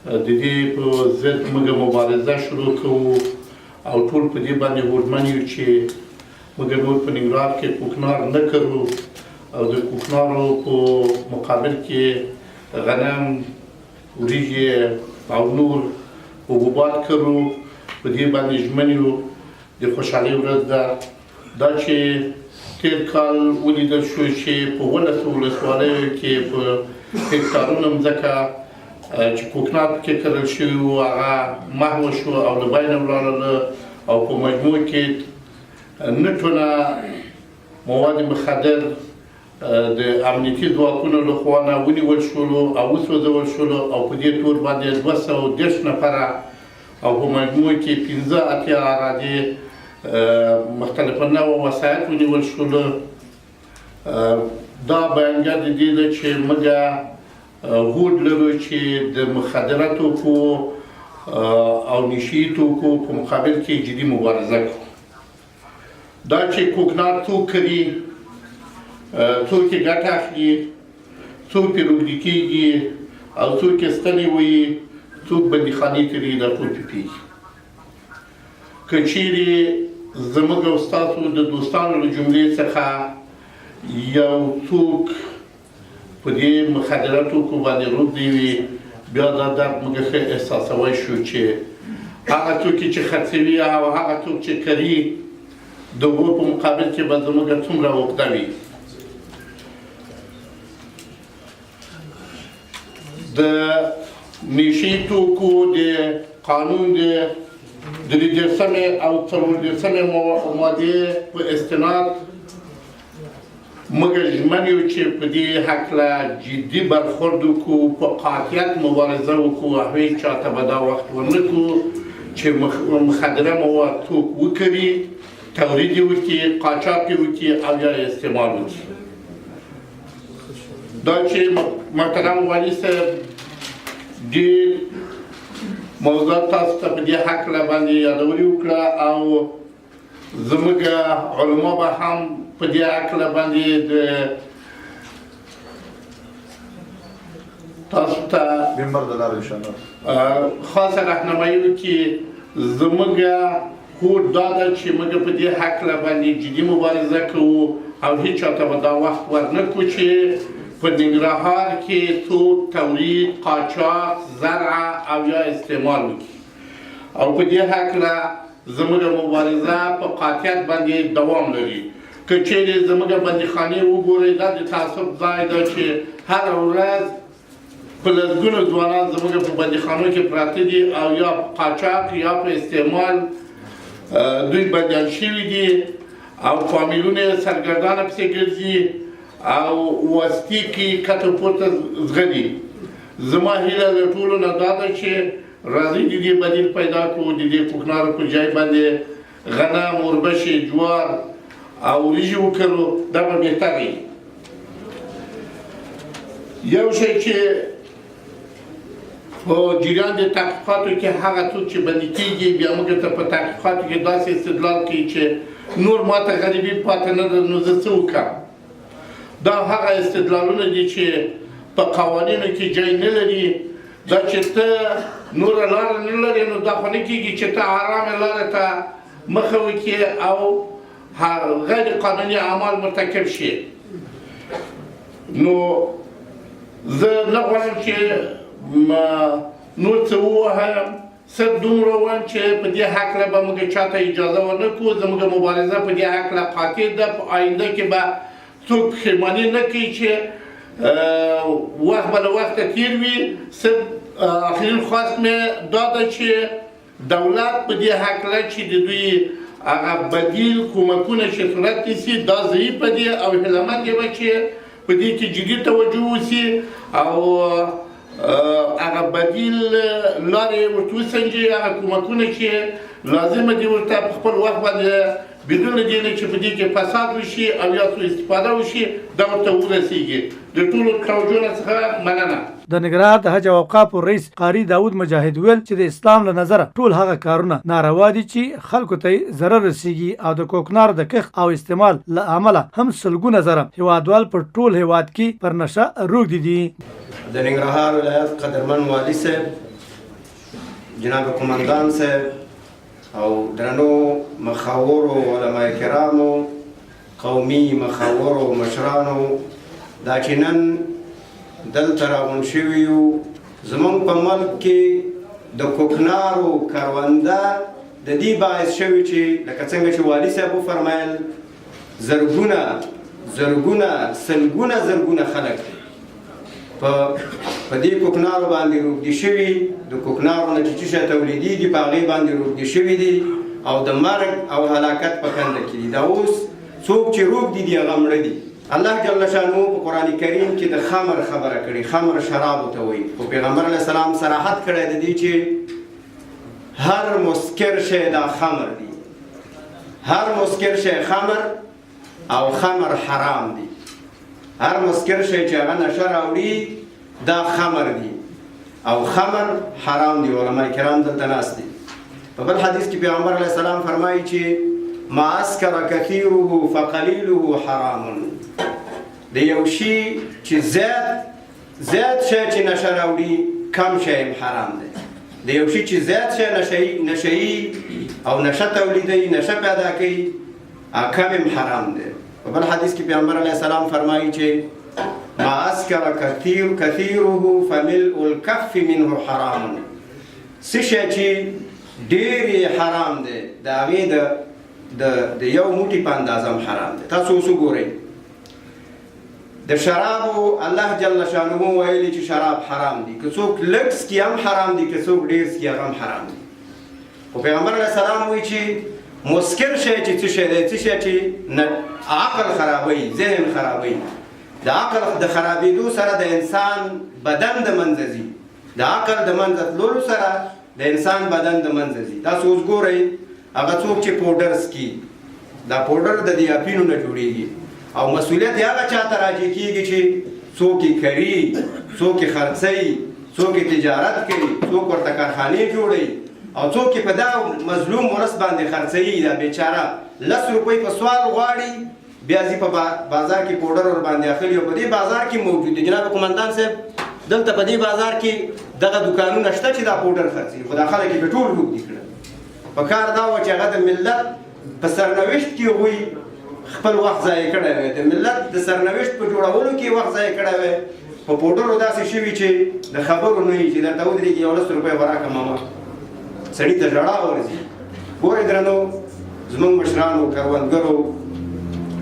د دې په ضد موږ مبارزه شروع کوو او ټول په دې باندې هوډمن یو چې موږ نور په ننګرهار کې کوکنار نه کوو او د کوکنارو په مقابل کې غنم وریجې او نور حبوبات کوو په دې باندې ژمن یو د خوشحالۍ ورځ ده دا چې تیر کال ولیدل شو چې په 11 ولسوالیو کې په هکټارونو مځکه چې کوکنار پکې کرل شوي وو هغه محو شو او له بینه ولاړل او په مجموع کې نه ټوله مواد مخدر د امنیتي ځواکونو له خوا نه ونیول شولو او وسوځول شولو او په دې تور باندې 210 نفره او په مجموع کې 15 اتیا اراضي مختلف نوع وسایط ونیول شولو دا بیانګر د دې ده چې موږ هوډ لرو چې د مخدره توکو او نشي توکو په مقابل کې جدي مبارزه کوو دا چې کوکنار توک کوي څوک یې ګټه اخلي څوک پرې روږدي کېږي او څوک یې ستنې وهي څوک بندیخانې تېرېږي دا ټول پرې پوهېږي که چیرې زموږ او ستاسو د دوستانو له جملې څخه یو څوک په دې مخدره توکو باندې روږدی وي بیا دا درد موږ ښه احساسوی شو چې هغه توکي چې خرڅوي او هغه توک چې کري د هغو په مقابل کې به زموږ څومره عقده وي د نشي توکو د قانون د 13 او 14 مادې په استناد موږ ژمن یو چې په دې هکله جدي برخورد وکړو په قاطعیت مبارزه وکړو هغوی چاته به دا وخت ورنه کړو چې مخدره مواد توک وکري تولید یې وکړي قاچاق یې وکړي او یا استعمال وکړي دا چې محترم والي صاحب ډېر موضوعات تاسو ته په دې هکله باندې یادولي وکړه او زموږ علما به هم په دې هکله باندې د تاسو ته منبر د لارې انشاءالله خاصه رهنمایي وکړي زموږ هوډ دا ده چې موږ په دې هکله باندې جدي مبارزه کوو او هېچ چاته به دا وخت ورنه کړو چې په ننګرهار کې څوک تولید قاچاق زرع او یا استعمال وکړي او په دې هکله زموږ مبارزه په قاطعیت باندې دوام لري که چیرې زموږ بندیخانې وګورئ دا د تعصب ځای ده چې هره ورځ په لسګونو ځوانان زموږ په بندیخانو کې پراته دي او یا په قاچاق یا په استعمال دوی بندیان شوي دي او فامیلونه یې سرګردانه پسې ګرځي او وسطي کې کته پورته ځغلي زما هیله له ټولو نه دا ده چې راځئ د دې بدیل پیدا کړو د دې کوکنارو په ځای باندې غنم وربشې جوار او وریجې وکرو دا به بهتره وي یو شی چې په جریان د تحقیقاتو کې هغه څوک چې بندي کېږي بیا موږ ته په تحقیقاتو کې داسې استدلال کوي چې نور ماته غریبي پاتې نه ده نو زه څه وکړم دا هغه استدلالونه دي چې په قوانینو کې ځای نه لري دا چې ته نوره لاره نه لرې نو دا خو نه کېږي چې ته ارامه لارې ته مخه وکړې او غیر قانوني اعمال مرتکب شي نو زه نه غواړم چې نور څه ووهم څه دومره وایم چې په دې هکله به موږ چاته اجازه ورنه کړو زموږ مبارزه په دې هکله قاطع ده په آینده کې به څوک پښیماني نه کوي چې وخت به له وخته تېر وي. آخرین خواست مې دا ده چې دولت په دې هکله چې د دوی هغه بدیل کومکونه چې صورت نیسي دا ضعیفه دي او هیله یې وه چې په دې کې جدي توجه وسي او هغه بدیل لارې ورته وسنجي، هغه کومکونه چې لازمه دي ورته په خپل وخت باندې بدون دې نه چې په دې کې فساد وشي او یا سوء استفاده وشي دا ورته ورسیږي. د ټولو توجه نه څخه مننه. د ننګرهار د حج او اوقافو رئیس قاري داود مجاهد ویل چې د اسلام له نظره ټول هغه کارونه ناروا دي چې خلکو ته ضرر رسیږي او د کوکنار د کښت او استعمال له امله هم سلګونه زره هیوادوال پر ټول هیواد کې پر نشه روږدي دي. د ننګرهار ولایت قدرمن والي صاحب، جناب قومندان صاحب او درنو مخاورو علماء کرامو، قومي مخاورو مشرانو، دا چې نن دلته راغونډ شوي یو زموږ په ملک کې د کوکنارو کرونده د دې باعث شوي چې لکه څنګه چې والي صاحب وفرمایل زرګونه سلګونه خلک په دې کوکنارو باندې روږدي شوي، د کوکنارو نه چې څه تولیدېږي په هغې باندې روږدي شوي دي او د مرګ او هلاکت په کنده کې دي. دا اوس څوک چې روږدي دي هغه مړه دي. الله جل شانو په قرآن کریم کې د خمر خبره کړې، خمر شرابو ته وایي، خو پیغمبر علیه السلام صراحت کړی د دې چې هر مسکر شی دا خمر دي، هر مسکر شی خمر او خمر حرام دي. هر مسکر شی چې هغه نشه راوړي دا خمر دي او خمر حرام دي. علماء کرام دلته ناست دي. په بل حدیث کې پیغمبر علیه السلام فرمایي چې ما اسکر کثیره فقلیله حرام. د یو شي چې زیات شی چې نشه راوړي کم شی هم حرام دی. د یو شي چې زیات شی نشهیي او نشه تولیدوي، نشه پیدا کوي، کم هم حرام دی. په بل حدیث کې پیغمبر علیه السلام فرمایي چې ما اسکر کثیره فملء الکف منه حرام. څه شی چې ډېر حرام دی د هغې د یو موټي په اندازه هم حرام دی. تاسو اوس وګورئ د شرابو الله جل شانه ویلي چې شراب حرام دي، که څوک لږ څکي هم حرام دي، که څوک ډېر څکي هغه هم حرام دي. خو پیغمبر علیه السلام وایي چې مسکر شی چې څه شی دی، څه شی چې عقل خرابوي، ذهن خرابوي. د عقل د خرابېدو سره د انسان بدن د منځه ځي، د عقل د منځه تللو سره د انسان بدن د منځه ځي. تاسو اوس ګورئ هغه څوک چې پوډر څکي، دا پوډر د دې اپینو نه جوړېږي او مسؤلیت یې هغه چاته راجع کېږي چې څوک یې کري، څوک یې خرڅوي، څوک یې تجارت کوي، څوک ورته کارخانې جوړوي او څوک یې په دا مظلوم ولس باندې خرڅوي. دا بیچاره 10 روپۍ په سوال غواړي، بیا ځي په بازار کې پوډر ور باندې اخلي او په دې بازار کې موجود دي. جناب قومندان صاحب دلته په دې بازار کې دغه دکانونه شته چې دا پوډر خرڅوي، خو دا خلک یې په ټول روږدي کړل. په کار دا وه چې هغه د ملت په سرنوشت کې هغوی خپل وخت ضایع کړی وی، د ملت د سرنوشت په جوړولو کې وخت ضایع کړی وی. په پوډرو داسې شوي چې د خبرو نه وي چې درته ودرېږي 11 روپۍ به راکړه ماما، سړي ته ژړا ورځي. ګورئ درنو زموږ مشرانو، کروندګرو،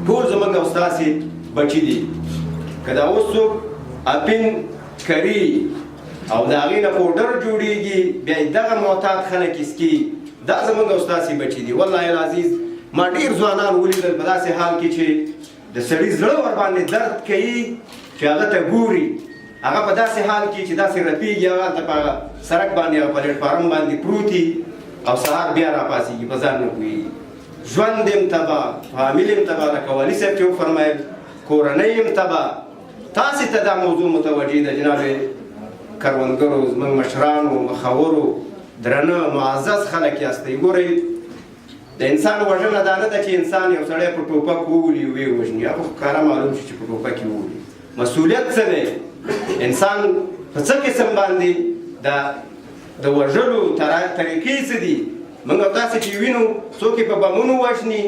ټول زموږ او ستاسې بچي دي. که دا اوس څوک اپین کري او د هغې نه پوډر جوړېږي، بیا یې دغه معتاد خلک یې څکي، دا زموږ او ستاسې بچي دي. والله العزیز ما ډېر ځوانان ولیدل په داسې حال کې چې د سړي زړه ورباندې درد کوي چې هغه ته ګوري، هغه په داسې حال کې چې داسې رپېږي، هغه هلته په سړک باندې او په پلیټفارم باندې پروت او سهار بیا راپاڅېږي، په ځان نه پوهېږي. ژوند یم تباه، فامیل یم تباه، لکه والي صاحب چې وفرمایل کورنۍ یم تباه. تاسې ته دا موضوع متوجه ده جناب کروندګرو، زموږ مشرانو، مخورو، درنه معزز خلک یاستئ. ګورئ د انسان وژنه دا نه ده چې انسان یو سړی په ټوپک وولي ویې وژني، هغه خو ښکاره معلوم شي چې په ټوپک یې وولي. مسؤلیت څه دی؟ انسان په څه قسم باندې د وژلو طریقې څه دي؟ موږ تاسې چې وینو څوک یې په بمونو وژني،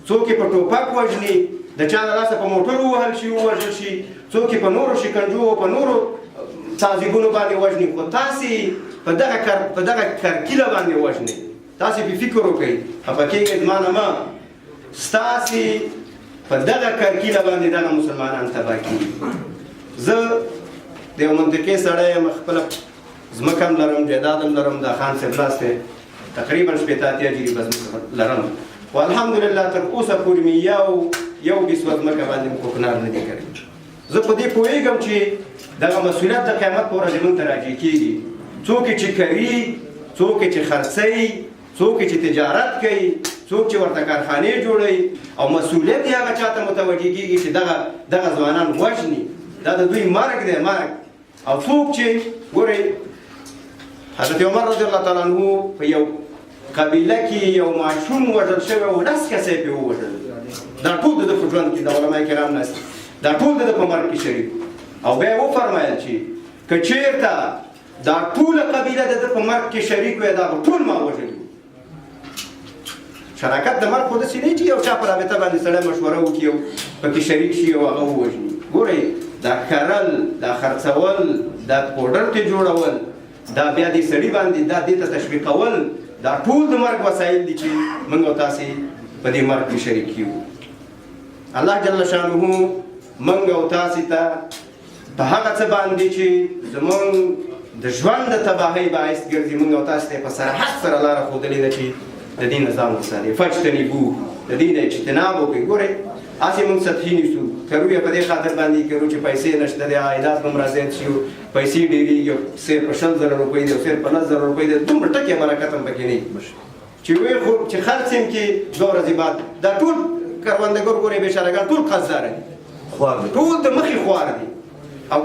څوک یې په ټوپک وژني، د چا له لاسه په موټر ووهل شي ووژل شي، څوک یې په نورو شکنجو او په نورو تعذیبونو باندې وژني. خو تاسې په دغه کرکیله باندې وژنئ. تاسې پې فکر وکړئ، خفه کېږئ زما نه مه. ستاسې په دغه کرکیله باندې دغه مسلمانان تباه کېږي. زه د یو منطقې سړی یم، خپله ځمکه هم لرم، جایداد هم لرم، د خان صاحب لاس دی تقریبا 80 جریبه ځمکه لرم، خو الحمدلله تر اوسه پورې مې یو بسوه ځمکه باندې کوکنار نه دی کړی. زه په دې پوهېږم چې دغه مسؤلیت د قیامت په ورځ موږ ته راجع کېږي. څوک چې کري، څوک چې خرڅوي، څوک چې تجارت کوي، څوک چې ورته کارخانې جوړوي، او مسؤلیت یې هغه چا ته متوجه کېږي چې دغه ځوانان وژني. دا د دوی مرګ دی، مرګ. او څوک چې ګورئ حضرت عمر رضی الله تعالی عنه په یو قبیله کې یو ماشوم وژل شوی او 10 کسه یې پرې ووژل. دا ټول د ده په ژوند کې د علما کرام ناست، دا ټول د ده په مرګ کې شریک. او بیا یې وفرمایل چې که چېرته دا ټوله قبیله د ده په مرګ کې شریک وی، دا به ټول ما وژلي. شراکت د مرګ خو داسې نه چې یو چا په رابطه باندې سړی مشوره وکړي او پکې شریک شي او هغه ووژني. ګورئ دا کرل، دا خرڅول، دا پوډر ته جوړول، دا بیا دې سړي باندې دا دې ته تشویقول، دا ټول د مرګ وسایل دي چې موږ او تاسې په دې مرګ کې شریک یو. الله جل شانه موږ او تاسې ته په هغه څه باندې چې زموږ د ژوند د تباهۍ باعث ګرځي، موږ او تاسې ته په صراحت سره لاره ښودلې ده چې د دې نظام وساتئ. فاجتنبوه، د دې نه اجتناب وکړئ. ګورئ هسې موږ سطحي نیسو، کرو یې په دې خاطر باندې کرو چې پیسې نشته دی، عایدات به هم رازیات شي، پیسې ډېرېږي، صرف په 60,000 روپۍ دی او صرف په 10,000 روپۍ دی، دومره ټکې برکت هم پکې نه وي چې ویې خو چې خرڅ یم کې 2 ورځې بعد دا ټول کروندګر ګورئ بېچارهګان ټول قرضداره دي، ټول د مخې خوار دي او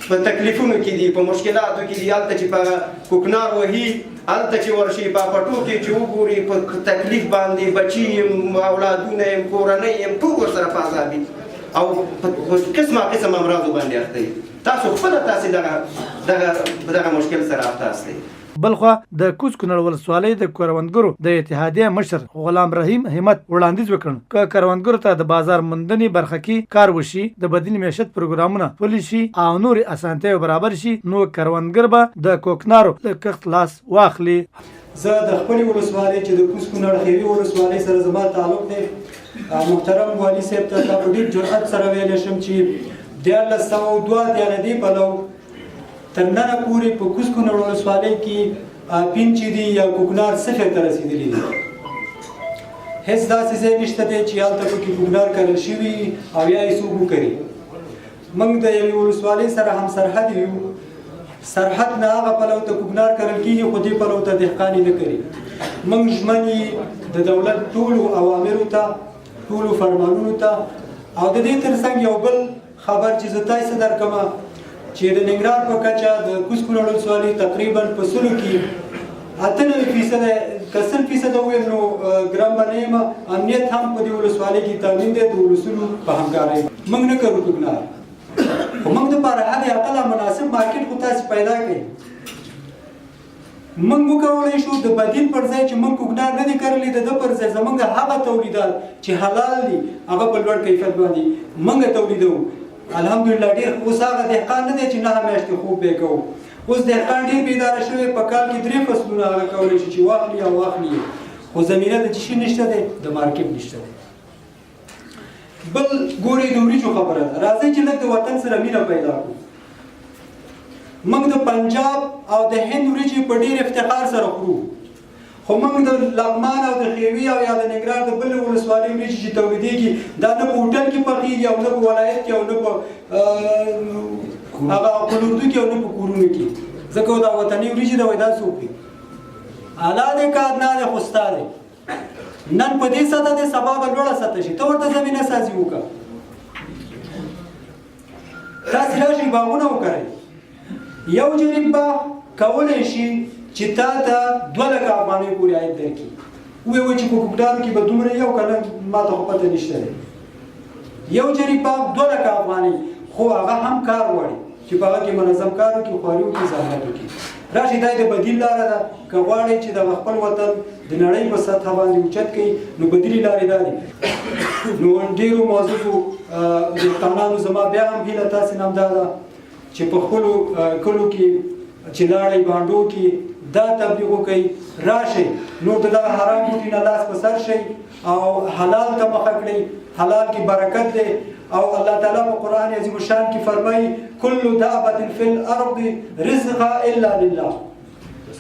په تکلیفونو کې دي، په مشکلاتو کې دي. هلته چې په کوکنار وهي، هلته چې ورشي په پټو کې چې وګوري په تکلیف باندې بچي یم، اولادونه یم، کورنۍ یم، ټول ورسره په عذاب دي او په قسم امراضو باندې اخته دي. تاسو خپله تاسې دغه مشکل سره اخته استئ. بلخوا د کوز کونړ ولسوالۍ د کروندګرو د اتحادیه مشر غلام رحیم همت وړاندیز وکړ که کروندګرو ته د بازار موندنې برخه کې کار وشي، د بدیل معیشت پروګرامونه پلي شي او نورې اسانتیاوې برابر شي، نو کروندګر به د کوکنارو له کښت لاس واخلي. زه د خپلې ولسوالۍ چې د کوز کونړ خیري ولسوالۍ سره زما تعلق دی، محترم والي صاحب ته په ډېر جرأت سره ویلی شم چې 1902 دیانه پلو تر ننه پورې په کوز کونړ ولسوالۍ کې اپین چې دي یا کوکنار صفر ته رسېدلي دي. هېڅ داسې ځای نشته دی چې هلته پکې کوکنار کرل شوي او یا یې څوک وکري. موږ د یوې ولسوالۍ سره هم سرحد یو، سرحد نه هغه پلو ته کوکنار کرل کېږي خو دې پلو ته دهقان یې نه کري. موږ ژمن یې د دولت ټولو اوامرو ته، ټولو فرمانونو ته. او د دې تر څنګ یو بل خبر چې زه تاسې درکړم چې د ننګرهار په کچه د کوز کونړ ولسوالۍ تقریبا په 100 کې 98% که 100% وویل نو ګرام به نه یم، امنیت هم په دې ولسوالۍ کې تامین دی د ولسونو په همکارۍ. موږ نه کوو کوکنار، خو موږ دپاره حد اقل مناسب مارکېټ خو تاسې پیدا کړئ. موږ وکولی شو د بدیل پر ځای چې موږ کوکنار نه دي کرلی، د ده پر ځای زموږ هغه تولیدات چې حلال دي هغه په لوړ کیفیت باندې موږ تولیدوو. الحمدلله ډېر اوس هغه دهقان نه دی چې 9 میاشتې خوب به یې کوو. اوس دهقان ډېر بیداره شوی، په کال کې 3 فصلونه هغه کولی شي چې واخلي او واخلي، خو زمینه د چشي نشته دی، د مارکېټ نشته دی. بل ګورئ د وریجو خبره ده، راځئ چې لږ د وطن سره مینه پیدا کړو. موږ د پنجاب او د هند وریجې په ډېر افتخار سره خورو، خو موږ د لغمان او د خیوي او یا د ننګرهار د بلې ولسوالۍ وریجې چې تولیدېږي دا نه په هوټل کې پخېږي او نه په ولایت کې او نه په هغه په اردو کې او نه په کورونو کې، ځکه دا وطني وریجې ده. وایي دا څوک دی؟ اعلی دی که ادنا دی خو ستا دی. نن په دې سطحه دی، سبا به لوړه سطحه شي، ته ورته زمینه سازي وکړه. تاسې راشئ باغونه وکرئ. یو جریب باغ کولی شي چې تا ته 2 لکه افغانۍ پورې عاید درکړي. ووایي چې په کوکنارو کې به دومره یو که نه، ما ته خو پته نشته دی. یو جریب باغ 2 لکه افغانۍ، خو هغه هم کار غواړي چې په هغه کې منظم کار وکړي، خواري وکړي، زحمت وکړي. راشئ دا د بدیل لاره ده. که غواړئ چې د خپل وطن د نړۍ په سطحه باندې اوچت کړئ نو بدیلې لارې دا دي. نو ډېرو معززو دهقانانو زما بیا هم هیله تاسې نه همدا ده چې په خپلو کلو کې چې لاړې بانډو کې دا تبلیغ وکړي راشئ نور د دغه حرام بوټي نه لاس په سر شئ او حلال ته مخه کړئ حلال کې برکت دی او الله تعالی په قرآن عظیم الشان کې فرمایي کل دابة فی الارض رزقها الا لله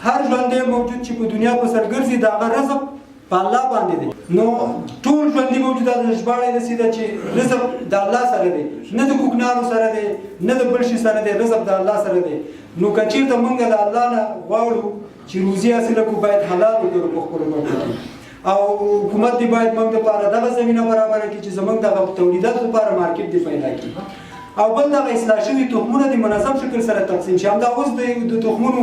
هر ژوندی موجود چې په دنیا په سر ګرځي د هغه رزق په الله باندې دی نو ټول ژوندي موجودات ژباړه داسې ده چې رزق د الله سره دی نه د کوکنارو سره دی نه د بل شي سره دی رزق د الله سره دی نو که چېرته موږ د الله نه غواړو چې روزي حاصله کړو باید حلال وکړو په خپلو مټو کې او حکومت دی باید موږ دپاره دغه زمینه برابره کړي چې زموږ دغه تولیداتو لپاره مارکیټ دی پیدا کړي او بل دغه اصلاح شوي تخمونه د منظم شکل سره تقسیم شي همدا اوس د تخمونو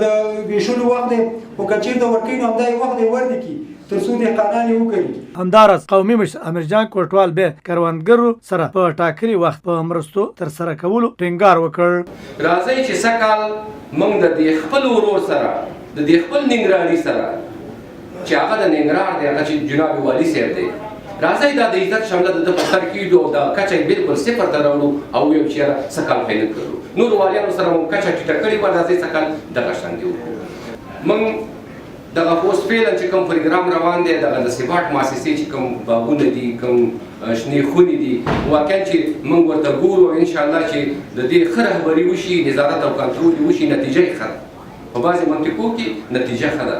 د ویشلو وخت دی خو که چېرته ورکوي نو همدا یې وخت دی ورده کړي تر څو دهقانان یې وکړي همداراز قومي مشر امیرجان کوټوال به کروندګرو سره په ټاکلي وخت په مرستو ترسره کولو ټینګار وکړ. راځئ چې سږکال موږ د دې خپل ورور سره د دې خپل ننګرهاري سره چې هغه د ننګرهار دی هغه چې جناب والي صاحب دی راځئ دا د عزت شمله د په سر کېږدو او دا کچه یې بالکل صفر ته راوړو او ویو چې یاره سږکال پیل کړو نورو والیانو سره مو کچه ټیټه کړې وه راځئ سږکال دغه شانتې وکړو. موږ دغه پوسټ فعلا چې کوم پروګرام روان دی دغه د سپاټ مؤسسې چې کوم باغونه دي کوم شنې خونې دي واقعا چې موږ ورته ګورو انشاءالله چې د دې ښه رهبري وشي نظارت او کنټرول وشي نتیجه یې ښه ده په بعضې منطقو کې نتیجه ښه ده.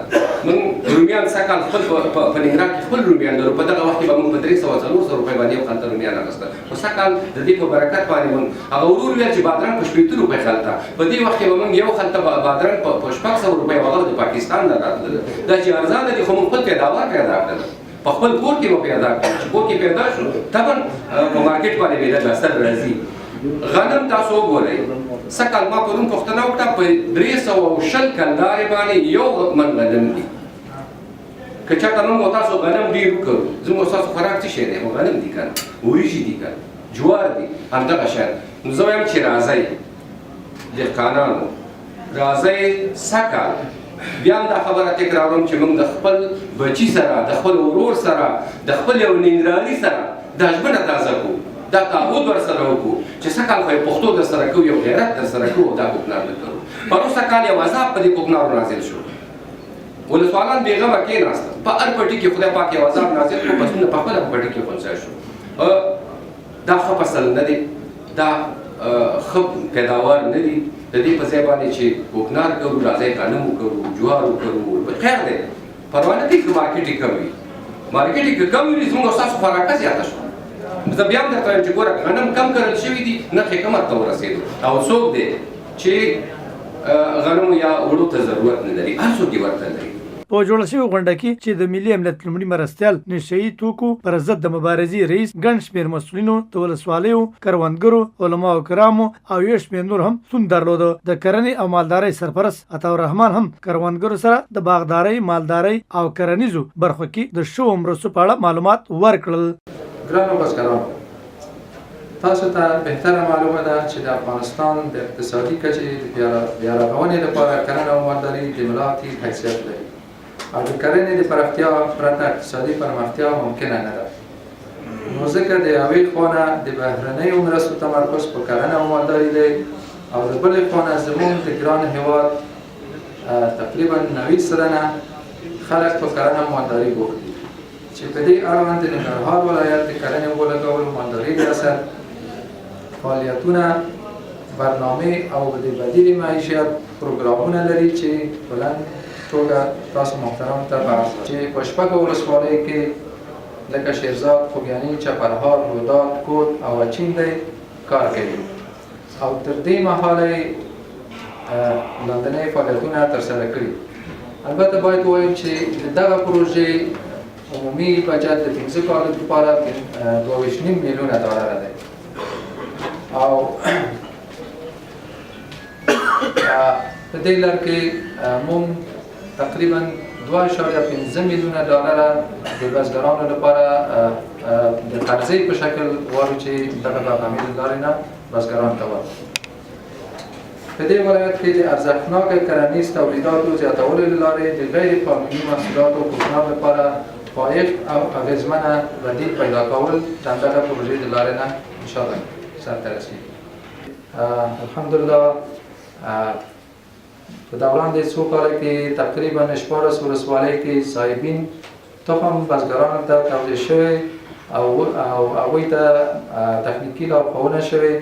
موږ رومیان سږکال خپل په ننګرهار کې خپل رومیان لرو په دغه وخت کې به موږ په 300-400 روپۍ باندې یو خلطه رومیان اخیسته خو سږکال د دې په برکت باندې موږ هغه ورور ویل چې بادرنګ په 80 روپۍ خلطه په دې وخت کې به موږ یو خلطه بادرنګ په 600 روپۍ هغه د پاکستان نه راتلله دا چې ارزانه دي خو موږ خپل پیداوار پیدا کړل په خپل کور کې مو پیدا کړل چې کور کې پیدا شو طبعا په مارکیټ باندې به د اثر راځي. غنم تاسو وګورئ سږکال ما پرون پوښتنه وکړه په 320 کندارې باندې یو من غنم دي که چېرته موږ تاسو غنم ډېر وکړو زموږ ستاسو خوراک څه شی دی غنم دي که نه وریجې دي که جوار دي همدغه شیان نو زه وایم چې راځئ دهقانانو راځئ سږکال بیا هم دا خبره تکراروم چې موږ د خپل بچي سره د خپل ورور سره د خپل یو ننګرهاري سره دا ژمنه تازه کړو دا تعهد ورسره وکړو چې سږکال خو یې پښتو درسره کوو یو غیرت درسره کوو او دا کوکنار نه کوو. پرون سږکال یو عذاب په دې کوکنارو نازل شو ولسوالان بېغمه کېناستل په هر پټي کې خدای پاک یو عذاب نازل کړو فصلونه په خپله په پټي کې خونځای شو. دا ښه فصل نه دی دا ښه پیداوار نه دي د دې په ځای باندې چې کوکنار کوو راځئ غنم وکړو جوار وکړو خیر دی پروا نه کوي که مارکیټ یې کم وي مارکیټ یې که کم وي زموږ ستاسو خوراکه زیاته شوه. زه بیا هم درته وایم چې ګوره غنم کم کرل شوي دي نرخ یې کمر ته ورسېدو او څوک دی چې غنمو یا وړو ته ضرورت نه لري هر څوک یې ورته لري. په جوړه شوې غونډه کې چې د ملي امنیت لومړي مرستیال نشهیي توکو پر ضد د مبارزې رئیس ګڼ شمېر مسؤلینو د ولسوالیو کروندګرو علماو کرامو او یو شمېر نور هم شتون درلوده. د کرنې او مالدارۍ سرپرست عطاالرحمن هم کروندګرو سره د باغدارۍ مالدارۍ او کرنیزو برخو کې د شوو مرستو په اړه معلومات ورکړل. ګرانو بزګرانو تاسو ته بهتره معلومه ده چې د افغانستان د اقتصادي کچې د بیارغونې لپاره کرنه او مالداري د ملاتي حیثیت لري او د کرنې د پراختیا پرته اقتصادي پرمختیا ممکنه نه ده. نو ځکه د یوې خوا نه د بهرنیو مرستو تمرکز په کرنه او مالداري دی او د بلې خوا نه زموږ د ګران هېواد تقریبا 90% خلک په کرنه او مالداري بوخت دي چې په دې اړوند د ننګرهار ولایت د کرنې اوبو لګولو مالدارۍ ریاست فعالیتونه برنامې او د بدیل معیشت پروګرامونه لري چې په لنډ توګه تاسو محترم ته عرض چې په شپږو ولسوالیو کې لکه شیرزاد خوږیاني چپرهار رودات کود او اچین دی کار کوي او تر دې مهاله لاندنۍ فعالیتونه ترسره کړي. البته باید ووایم چې دغه پروژې عمومي بجټ د 15 کالو لپاره 2.5 میلیونه ډالر دی او په دې لړ کې موږ تقریبا 2.5 میلیونه ډالر د بزګرانو لپاره د قرضې په شکل غواړو چې دغه برنامې له لارې نه بزګرانو ته ورکړو. په دې ولایت کې د ارزښتناکه کرنیز تولیداتو زیاتولو له لارې د غیر قانوني محصولاتو کوکنار لپاره پایښت او اغیزمنه بدیل پیدا کول د دغه پروژې له لارې نه انشاءالله سرته رسیږي. الحمدلله په دوران د څو کاله کې تقریبا 14 ولسوالۍ کې صاحبین تخم بزګرانو ته توزیع شوی او هغوی ته تخنیکي لارښوونه شوې.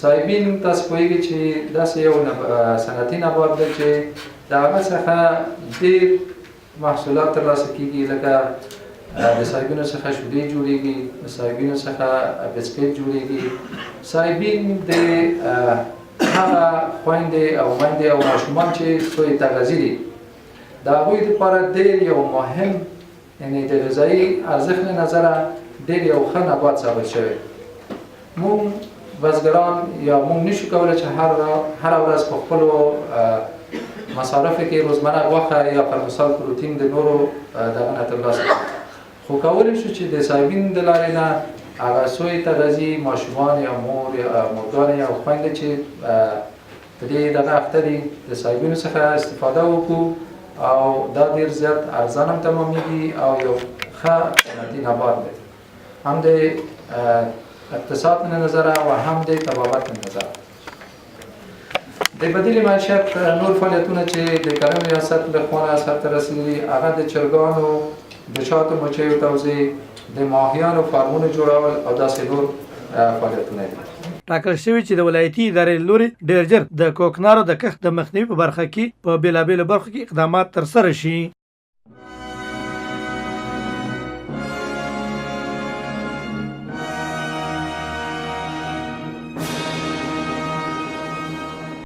صاحبین تاسو پوهېږئ چې داسې یو صنعتي نبات دی چې د هغه څخه ډېر محصولات ترلاسه کېږي، لکه د صاحبینو څخه شیدې جوړېږي، د صاحبینو څخه بسکټ جوړېږي. صاحبین د هغه خویندې او میندې او ماشومان چې سوی تغذي دي د هغوی لپاره ډېر یو مهم، یعنې د غذایي ارزښت له نظره ډېر یو ښه نبات ثابت شوی. موږ بزګران یا موږ نشو کولی چې هره ورځ په خپلو مصارفو کې روزمره غوښه یا پر مثال پروتین د نورو دغه نه ترلاسه کړو، خو کولی شو چې د صاحبین د لارې نه هغه سوی تغذي ماشومان یا مورګانې او خویندې چې په دې دغه اخته دي د صاحبینو څخه استفاده وکړو او دا ډېر زیات ارزان هم تمامېږي او یو ښه صنعتي نبات دی، هم د اقتصاد من نظره و هم د طبابت من نظره. د بدیل معیشت نور فعالیتونه چې د کرنې ریاست له خوا سرته رسېدلي هغه د چرګانو د شاتو مچیو توزیع، د ماهیانو فارمونو جوړول او داسې نور فعالیتونه دي. ټاکل شوی چې د ولایتي ادارې له لوري ډېر ژر د کوکنارو د کښت د مخنیوي په برخه کې په بېلابېلو برخو کې اقدامات ترسره شي.